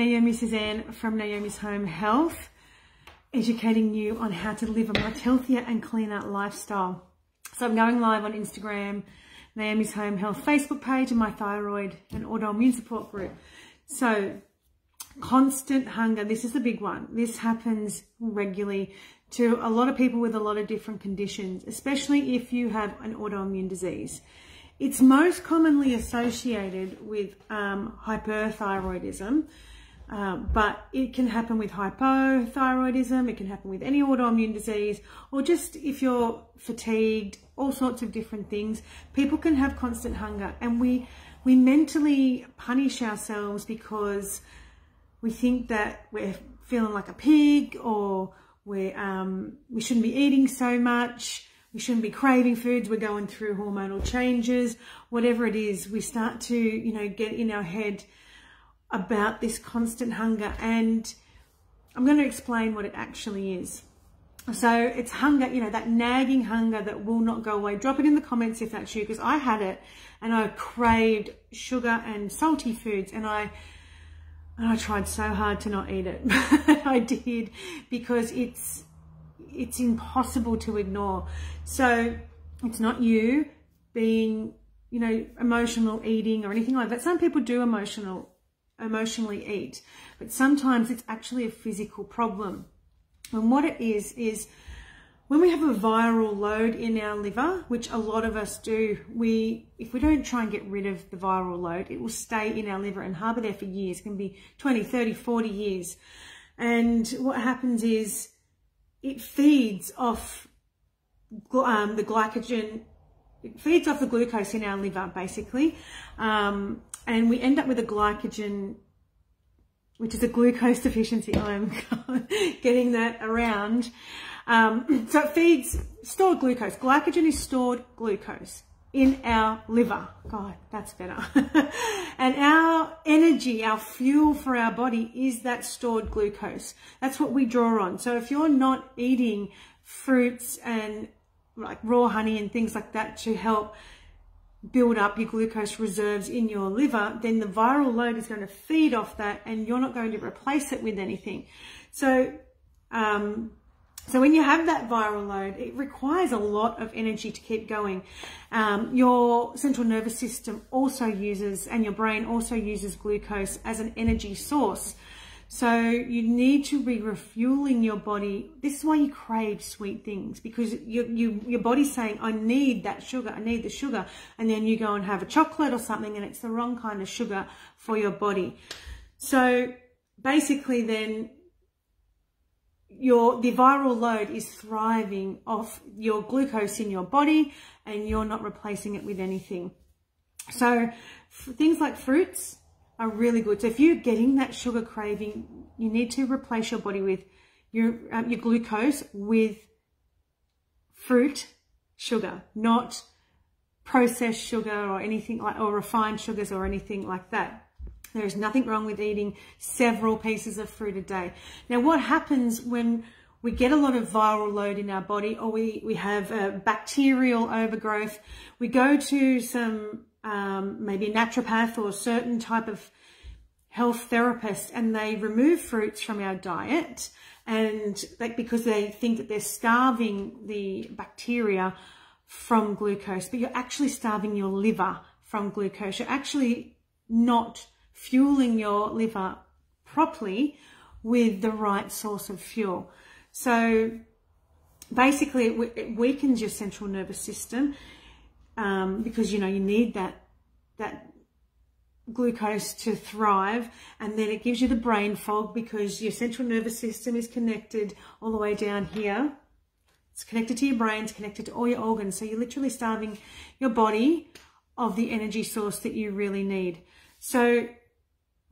Naomi Suzanne from Naomi's Home Health, educating you on how to live a much healthier and cleaner lifestyle. So I'm going live on Instagram, Naomi's Home Health Facebook page, and my thyroid and autoimmune support group. So constant hunger, this is the big one. This happens regularly to a lot of people with a lot of different conditions, especially if you have an autoimmune disease. It's most commonly associated with hyperthyroidism, but it can happen with hypothyroidism, it can happen with any autoimmune disease, or just if you're fatigued, all sorts of different things. People can have constant hunger, and we mentally punish ourselves because we think that we're feeling like a pig, or we shouldn't be eating so much. We shouldn't be craving foods. We're going through hormonal changes, whatever it is. We start to, you know, get in our head about this constant hunger. And I'm going to explain what it actually is. So it's hunger, you know, that nagging hunger that will not go away. Drop it in the comments if that's you, because I had it and I craved sugar and salty foods, and I tried so hard to not eat it. I did, because it's impossible to ignore. So it's not you being, you know, emotional eating or anything like that. Some people do emotionally eat, but sometimes it's actually a physical problem. And what it is when we have a viral load in our liver, which a lot of us do, if we don't try and get rid of the viral load, it will stay in our liver and harbour there for years. It can be 20, 30, 40 years. And what happens is it feeds off the glycogen, it feeds off the glucose in our liver, basically. And we end up with a glycogen, which is a glucose deficiency. I'm getting that around. So it feeds stored glucose. Glycogen is stored glucose in our liver. God, that's better. And our energy, our fuel for our body is that stored glucose. That's what we draw on. So if you're not eating fruits and like raw honey and things like that to help build up your glucose reserves in your liver, then the viral load is going to feed off that, and you're not going to replace it with anything. So when you have that viral load, it requires a lot of energy to keep going. Your central nervous system also uses, and your brain also uses, glucose as an energy source. So you need to be refueling your body. This is why you crave sweet things, because your body's saying, I need that sugar, I need the sugar. And then you go and have a chocolate or something, and it's the wrong kind of sugar for your body. So basically then, the viral load is thriving off your glucose in your body, and you're not replacing it with anything. So things like fruits are really good. So if you're getting that sugar craving, you need to replace your body with your glucose with fruit sugar, not processed sugar or anything like, or refined sugars or anything like that. There is nothing wrong with eating several pieces of fruit a day. Now, what happens when we get a lot of viral load in our body, or we have a bacterial overgrowth? We go to some maybe a naturopath or a certain type of health therapist, and they remove fruits from our diet, and because they think that they're starving the bacteria from glucose, but you're actually starving your liver from glucose. You're actually not fueling your liver properly with the right source of fuel. So basically it weakens your central nervous system, because, you know, you need that glucose to thrive. And then it gives you the brain fog, because your central nervous system is connected all the way down here. It's connected to your brain, it's connected to all your organs. So you're literally starving your body of the energy source that you really need. So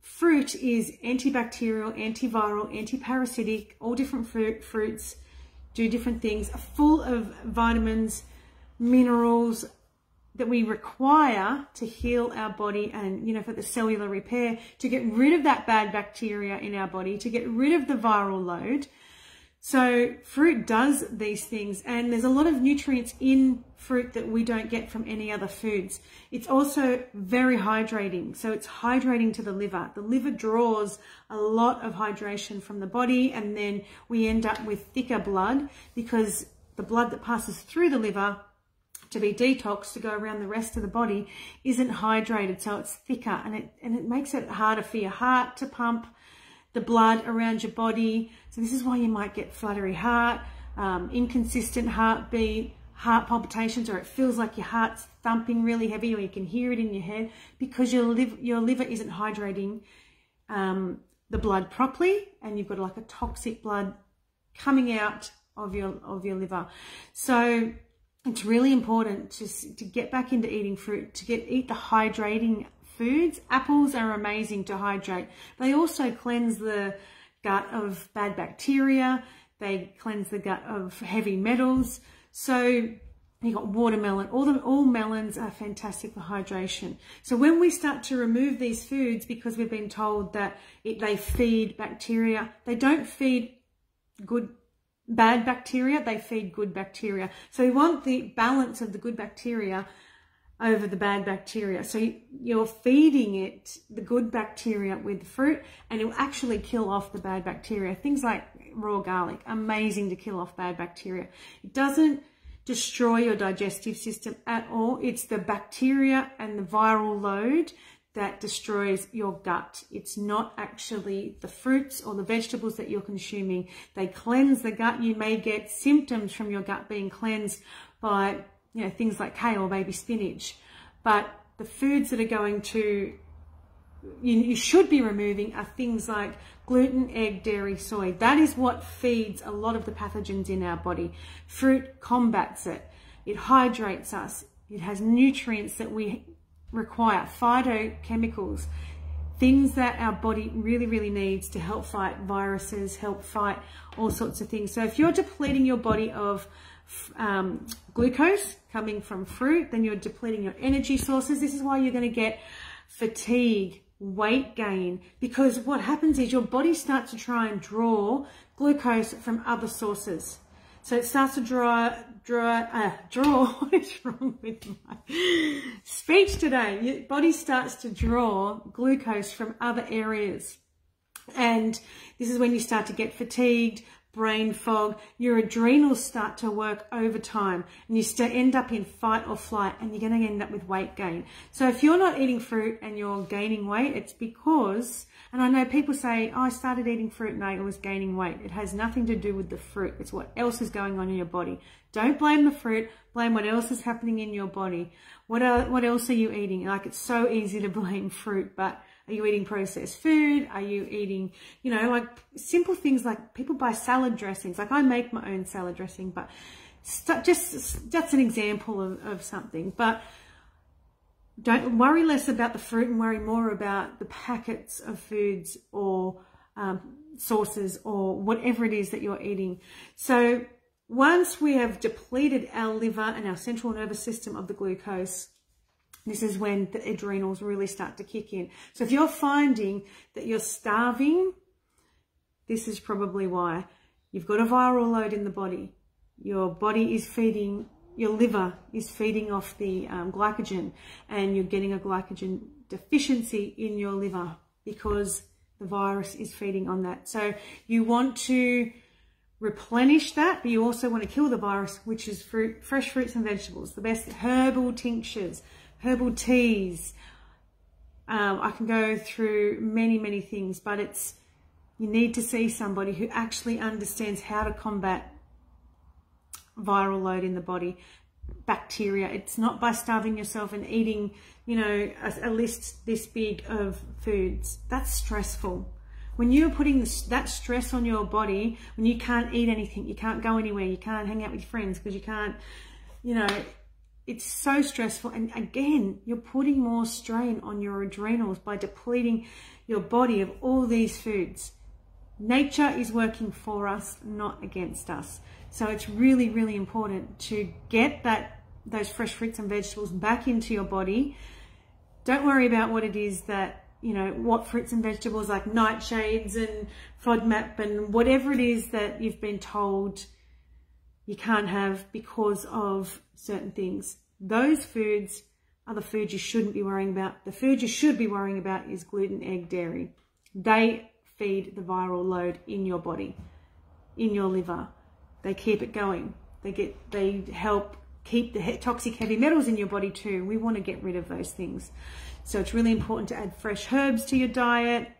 fruit is antibacterial, antiviral, antiparasitic. All different fruits do different things, full of vitamins, minerals that we require to heal our body, and, you know, for the cellular repair, to get rid of that bad bacteria in our body, to get rid of the viral load, So fruit does these things, and there's a lot of nutrients in fruit that we don't get from any other foods. It's also very hydrating. So it's hydrating to the liver. The liver draws a lot of hydration from the body, and then we end up with thicker blood because the blood that passes through the liver to be detoxed to go around the rest of the body isn't hydrated, so it's thicker, and it makes it harder for your heart to pump the blood around your body. So this is why you might get fluttery heart, inconsistent heartbeat, heart palpitations, or it feels like your heart's thumping really heavy, or you can hear it in your head because your liver isn't hydrating the blood properly, and you've got like a toxic blood coming out of your liver. So it's really important to get back into eating fruit, to eat the hydrating foods. Apples are amazing to hydrate. They also cleanse the gut of bad bacteria. They cleanse the gut of heavy metals. So you got watermelon. All melons are fantastic for hydration. So when we start to remove these foods because we've been told that they feed bacteria, they don't feed bad bacteria, they feed good bacteria. So we want the balance of the good bacteria over the bad bacteria. So you're feeding it the good bacteria with fruit, and it will actually kill off the bad bacteria. Things like raw garlic, amazing to kill off bad bacteria. It doesn't destroy your digestive system at all. It's the bacteria and the viral load that destroys your gut. It's not actually the fruits or the vegetables that you're consuming. They cleanse the gut. You may get symptoms from your gut being cleansed by things like kale or baby spinach, but the foods that are going to, you should be removing are things like gluten, egg, dairy, soy. That is what feeds a lot of the pathogens in our body. Fruit combats it. It hydrates us. It has nutrients that we require, phytochemicals, things that our body really, really needs to help fight viruses, help fight all sorts of things. So if you're depleting your body of glucose coming from fruit, then you're depleting your energy sources. This is why you're going to get fatigue, weight gain, because what happens is your body starts to try and draw glucose from other sources. So it starts to draw, what is wrong with my speech today? Your body starts to draw glucose from other areas. And this is when you start to get fatigued, brain fog, your adrenals start to work overtime, and you end up in fight or flight, and you're going to end up with weight gain. So if you're not eating fruit and you're gaining weight, it's because, and I know people say, oh, I started eating fruit and I was gaining weight. It has nothing to do with the fruit. It's what else is going on in your body. Don't blame the fruit, blame what else is happening in your body. What else are you eating? Like, it's so easy to blame fruit, but are you eating processed food? Are you eating, like simple things like people buy salad dressings. Like I make my own salad dressing, but that's an example of something. But don't worry less about the fruit and worry more about the packets of foods or sauces or whatever it is that you're eating. So once we have depleted our liver and our central nervous system of the glucose, this is when the adrenals really start to kick in. So if you're finding that you're starving, this is probably why. You've got a viral load in the body. Your body is feeding, your liver is feeding off the glycogen, and you're getting a glycogen deficiency in your liver because the virus is feeding on that. So you want to replenish that, but you also want to kill the virus, which is fruit, fresh fruits and vegetables, the best herbal tinctures, herbal teas. I can go through many things, but you need to see somebody who actually understands how to combat viral load in the body, bacteria. It's not by starving yourself and eating, a list this big of foods. That's stressful. When you're putting that stress on your body, when you can't eat anything, you can't go anywhere, you can't hang out with friends because you can't, it's so stressful. And again, you're putting more strain on your adrenals by depleting your body of all these foods. Nature is working for us, not against us. So it's really, really important to get those fresh fruits and vegetables back into your body. Don't worry about what it is that you know, what fruits and vegetables like nightshades and FODMAP and whatever it is that you've been told you can't have because of certain things. Those foods are the foods you shouldn't be worrying about. The food you should be worrying about is gluten, egg, dairy. They feed the viral load in your body, in your liver. They keep it going. They help keep the toxic heavy metals in your body too. We want to get rid of those things. So it's really important to add fresh herbs to your diet.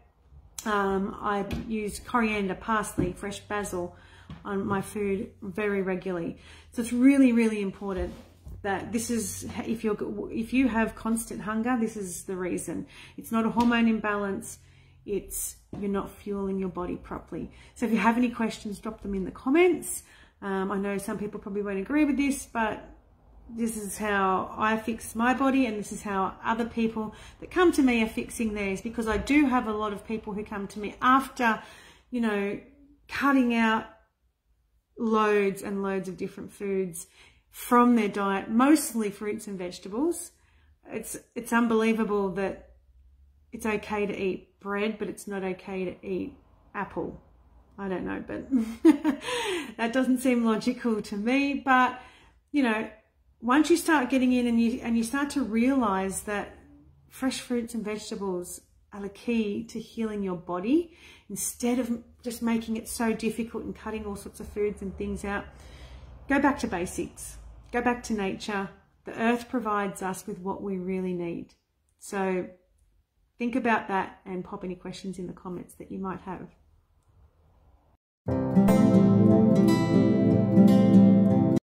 I use coriander, parsley, fresh basil on my food very regularly. So it's really, really important that this is, if you have constant hunger, this is the reason. It's not a hormone imbalance. It's you're not fueling your body properly. So if you have any questions, drop them in the comments. I know some people probably won't agree with this, but this is how I fix my body, and this is how other people that come to me are fixing theirs, because I do have a lot of people who come to me after, you know, cutting out loads and loads of different foods from their diet, mostly fruits and vegetables. It's unbelievable that it's okay to eat bread, but it's not okay to eat apple. I don't know, but that doesn't seem logical to me. But, you know, once you start getting in and you start to realize that fresh fruits and vegetables are the key to healing your body, instead of just making it so difficult and cutting all sorts of foods and things out, go back to basics. Go back to nature. The earth provides us with what we really need. So think about that and pop any questions in the comments that you might have.